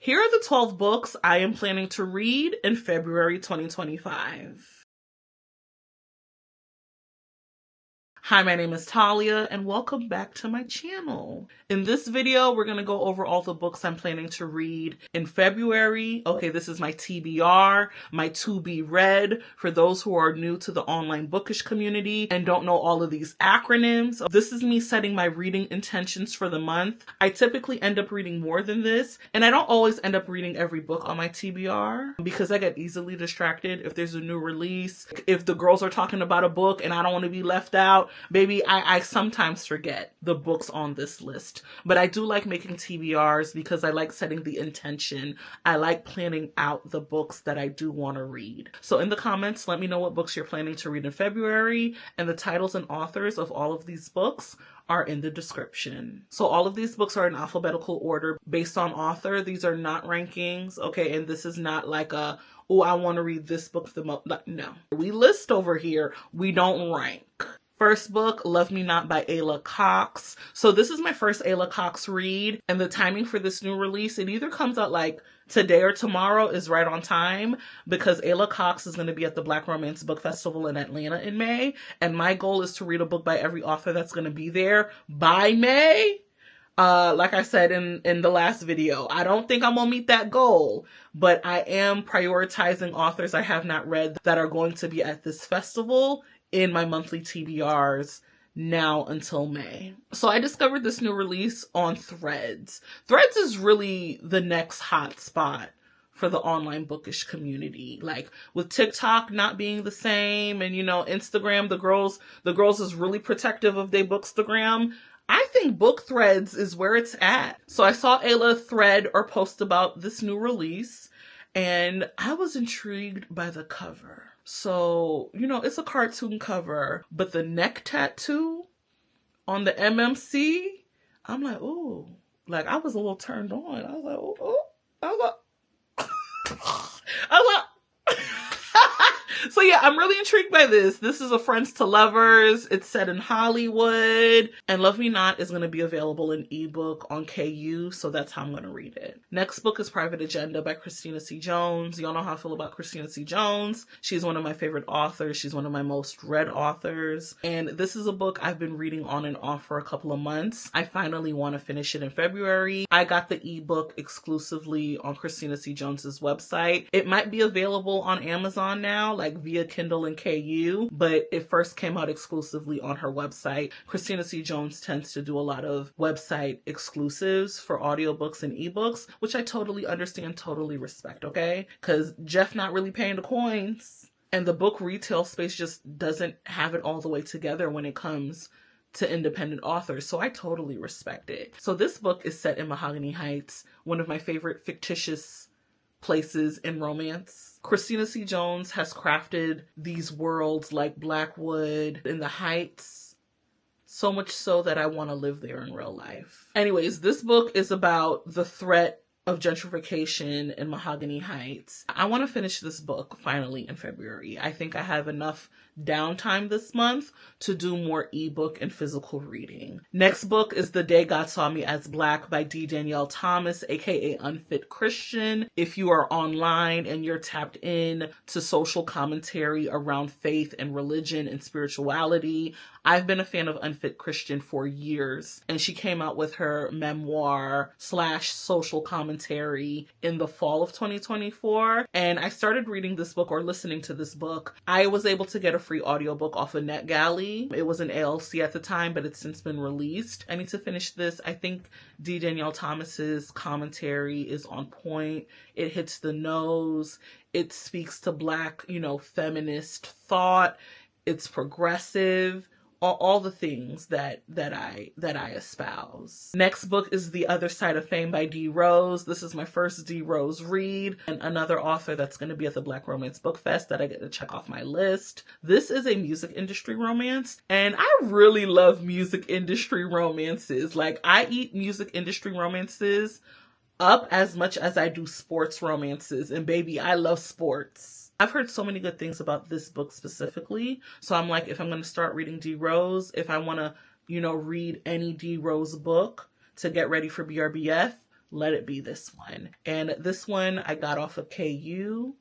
Here are the 12 books I am planning to read in February 2025. Hi, my name is Talia, and welcome back to my channel. In this video, we're going to go over all the books I'm planning to read in February. Okay, this is my TBR, my to be read, for those who are new to the online bookish community and don't know all of these acronyms. This is me setting my reading intentions for the month. I typically end up reading more than this, and I don't always end up reading every book on my TBR because I get easily distracted if there's a new release. If the girls are talking about a book and I don't want to be left out, baby, I sometimes forget the books on this list. But I do like making TBRs because I like setting the intention. I like planning out the books that I do want to read. So in the comments, let me know what books you're planning to read in February, and the titles and authors of all of these books are in the description. So all of these books are in alphabetical order based on author. These are not rankings, okay? And this is not like a, oh, I want to read this book the most. No, we list over here. We don't rank. First book, Love Me Not by Ayla Cox. So this is my first Ayla Cox read, and the timing for this new release, it either comes out like today or tomorrow, is right on time because Ayla Cox is going to be at the Black Romance Book Festival in Atlanta in May, and my goal is to read a book by every author that's going to be there by May. Like I said in the last video, I don't think I'm gonna meet that goal, but I am prioritizing authors I have not read that are going to be at this festival in my monthly TBRs now until May. So I discovered this new release on Threads. Threads is really the next hot spot for the online bookish community. Like with TikTok not being the same, and you know, Instagram, the girls is really protective of their bookstagram. I think book Threads is where it's at. So I saw Ayla thread or post about this new release, and I was intrigued by the cover. So, you know, it's a cartoon cover, but the neck tattoo on the MMC, I'm like, ooh, like I was a little turned on. I was like, oh, I was like, I was like, so yeah, I'm really intrigued by this. This is a Friends to Lovers. It's set in Hollywood, and Love Me Not is going to be available in ebook on KU, so that's how I'm going to read it. Next book is Private Agenda by Christina C. Jones. Y'all know how I feel about Christina C. Jones. She's one of my favorite authors. She's one of my most read authors, and this is a book I've been reading on and off for a couple of months. I finally want to finish it in February. I got the ebook exclusively on Christina C. Jones's website. It might be available on Amazon now, like via Kindle and KU, but it first came out exclusively on her website. Christina C. Jones tends to do a lot of website exclusives for audiobooks and ebooks, which I totally understand, totally respect, okay? Because Jeff not really paying the coins, and the book retail space just doesn't have it all the way together when it comes to independent authors, so I totally respect it. So this book is set in Mahogany Heights, one of my favorite fictitious places in romance. Christina C. Jones has crafted these worlds like Blackwood in the Heights, so much so that I want to live there in real life. Anyways, this book is about the threat of gentrification in Mahogany Heights. I want to finish this book finally in February. I think I have enough downtime this month to do more ebook and physical reading. Next book is The Day God Saw Me as Black by Danyelle Thomas, aka Unfit Christian. If you are online and you're tapped in to social commentary around faith and religion and spirituality, I've been a fan of Unfit Christian for years, and she came out with her memoir / social commentary in the fall of 2024, and I started reading this book or listening to this book. I was able to get a free audiobook off of NetGalley. It was an ALC at the time, but it's since been released. I need to finish this. I think Danyelle Thomas's commentary is on point. It hits the nose. It speaks to Black, you know, feminist thought. It's progressive. All the things that I espouse. Next book is The Other Side of Fame by D. Rose. This is my first D. Rose read, and another author that's going to be at the Black Romance Book Fest that I get to check off my list. This is a music industry romance, and I really love music industry romances. Like, I eat music industry romances up as much as I do sports romances, and baby, I love sports. I've heard so many good things about this book specifically. So I'm like, if I'm going to start reading D. Rose, if I want to, you know, read any D. Rose book to get ready for BRBF, let it be this one. And this one I got off of KU,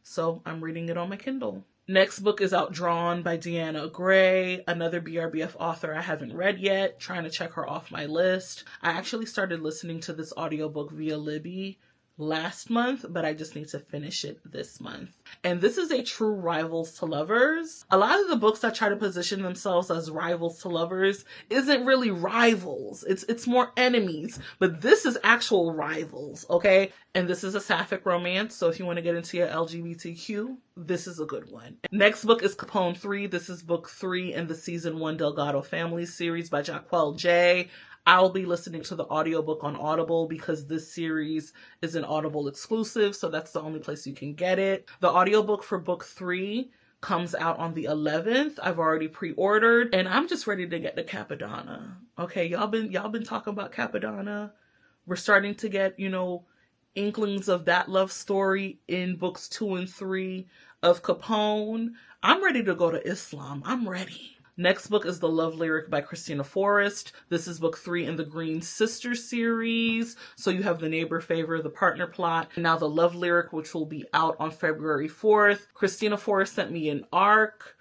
so I'm reading it on my Kindle. Next book is Outdrawn by Deanna Gray, another BRBF author I haven't read yet, trying to check her off my list. I actually started listening to this audiobook via Libby last month, but I just need to finish it this month. And this is a true rivals to lovers. A lot of the books that try to position themselves as rivals to lovers isn't really rivals. It's more enemies, but this is actual rivals, okay? And this is a sapphic romance, so if you want to get into your LGBTQ, this is a good one. Next book is Capone III. This is book 3 in the season 1 Delgato Family series by Jahquel J. I'll be listening to the audiobook on Audible because this series is an Audible exclusive, so that's the only place you can get it. The audiobook for book 3 comes out on the 11th. I've already pre-ordered, and I'm just ready to get to Cappadonna. Okay, y'all been talking about Cappadonna. We're starting to get, inklings of that love story in books 2 and 3 of Capone. I'm ready to go to Islam. I'm ready. Next book is The Love Lyric by Christina Forrest. This is book 3 in the Greene Sister series. So you have the neighbor favor, the partner plot, and now The Love Lyric, which will be out on February 4th. Christina Forrest sent me an ARC,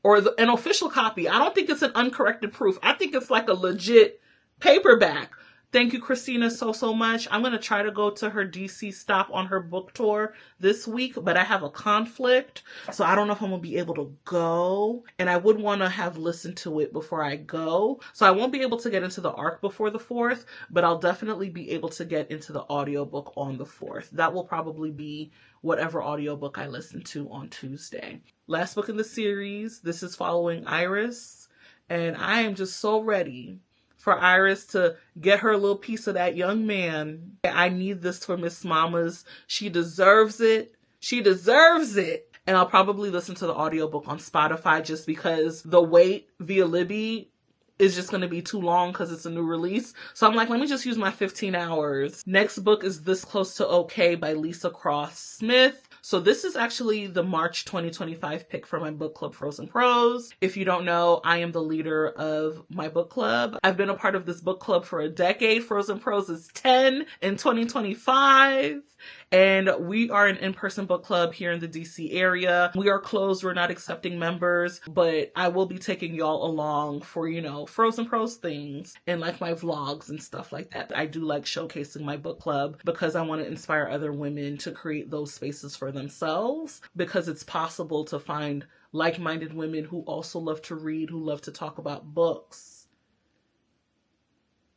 or an official copy. I don't think it's an uncorrected proof. I think it's like a legit paperback. Thank you, Kristina, so much. I'm going to try to go to her DC stop on her book tour this week, but I have a conflict, so I don't know if I'm going to be able to go, and I would want to have listened to it before I go, so I won't be able to get into the ARC before the 4th, but I'll definitely be able to get into the audiobook on the 4th. That will probably be whatever audiobook I listen to on Tuesday. Last book in the series, this is following Iris, and I am just so ready for Iris to get her little piece of that young man. I need this for Miss Mamas. She deserves it. She deserves it. And I'll probably listen to the audiobook on Spotify just because the wait via Libby is just going to be too long because it's a new release. So I'm like, let me just use my 15 hours. Next book is This Close to Okay by Leesa Cross Smith. So this is actually the March 2025 pick for my book club, Frozen Prose. If you don't know, I am the leader of my book club. I've been a part of this book club for a decade. Frozen Prose is 10 in 2025. And we are an in-person book club here in the DC area. We are closed. We're not accepting members, but I will be taking y'all along for, Frozen Prose things and like my vlogs and stuff like that. I do like showcasing my book club because I want to inspire other women to create those spaces for themselves, because it's possible to find like-minded women who also love to read, who love to talk about books,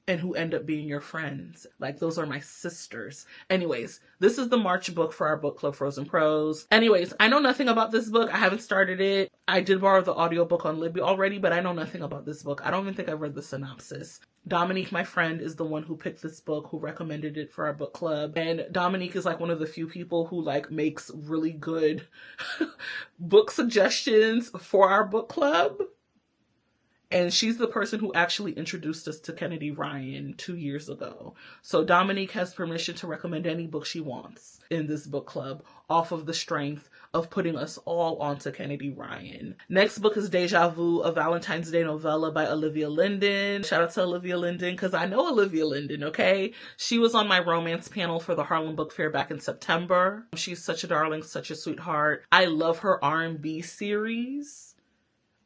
and who end up being your friends. Like, those are my sisters. Anyways, this is the March book for our book club, Frozen Prose. Anyways, I know nothing about this book. I haven't started it. I did borrow the audiobook on Libby already, but I know nothing about this book. I don't even think I've read the synopsis. Dominique, my friend, is the one who picked this book, who recommended it for our book club. And Dominique is like one of the few people who makes really good book suggestions for our book club. And she's the person who actually introduced us to Kennedy Ryan 2 years ago. So Dominique has permission to recommend any book she wants in this book club off of the strength of putting us all onto Kennedy Ryan. Next book is Deja Vu, a Valentine's Day novella by Olivia Linden. Shout out to Olivia Linden because I know Olivia Linden, okay? She was on my romance panel for the Harlem Book Fair back in September. She's such a darling, such a sweetheart. I love her R&B series.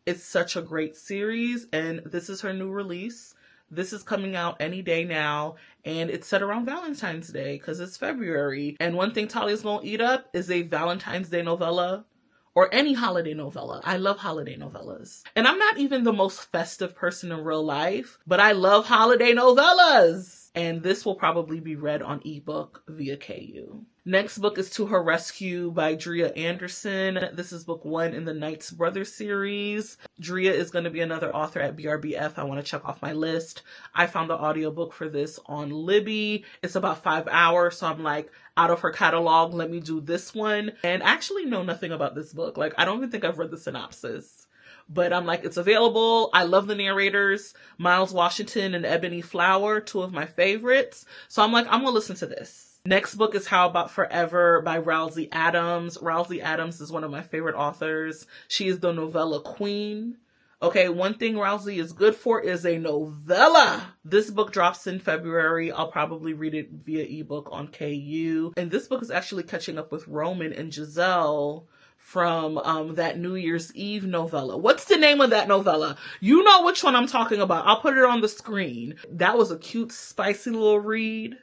It's such a great series, and this is her new release. This is coming out any day now, and it's set around Valentine's Day because it's February. And one thing Talia's gonna eat up is a Valentine's Day novella or any holiday novella. I love holiday novellas. And I'm not even the most festive person in real life, but I love holiday novellas. And this will probably be read on ebook via KU. Next book is To Her Rescue by Dria Andersen. This is book 1 in the Knight's Brothers series. Dria is going to be another author at BRBF. I want to check off my list. I found the audiobook for this on Libby. It's about 5 hours, so I'm like, out of her catalog, let me do this one. And I actually know nothing about this book. I don't even think I've read the synopsis. But I'm like, it's available. I love the narrators, Miles Washington and Ebony Flower, 2 of my favorites. So I'm like, I'm gonna listen to this. Next book is How About Forever by Rousey Adams. Rousey Adams is one of my favorite authors. She is the novella queen Okay, one thing Rousey is good for is a novella. This book drops in February. I'll probably read it via ebook on KU. And this book is actually catching up with Roman and Giselle from that New Year's Eve novella. What's the name of that novella? You know which one I'm talking about. I'll put it on the screen. That was a cute, spicy little read.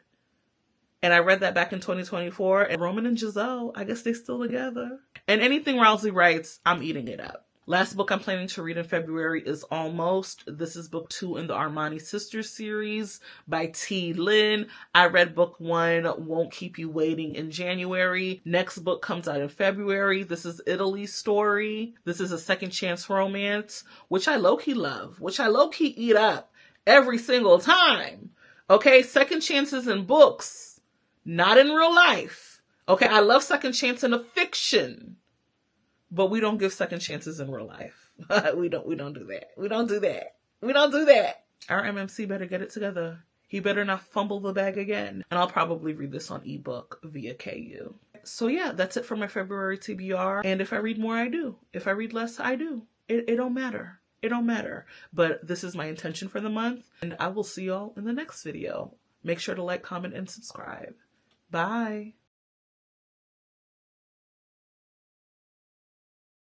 And I read that back in 2024. And Roman and Giselle, I guess they're still together. And anything Rousey writes, I'm eating it up. Last book I'm planning to read in February is Almost. This is book 2 in the Armani Sisters series by T. Lynn. I read book 1, Won't Keep You Waiting, in January. Next book comes out in February. This is Italy's story. This is a second chance romance, which I low-key love, which I low-key eat up every single time. Okay, second chances in books, not in real life. Okay, I love second chance in a fiction. But we don't give second chances in real life. we don't do that. We don't do that. Our MMC better get it together. He better not fumble the bag again. And I'll probably read this on ebook via KU. So yeah, that's it for my February TBR. And if I read more, I do. If I read less, I do. It don't matter. It don't matter. But this is my intention for the month. And I will see y'all in the next video. Make sure to like, comment, and subscribe. Bye.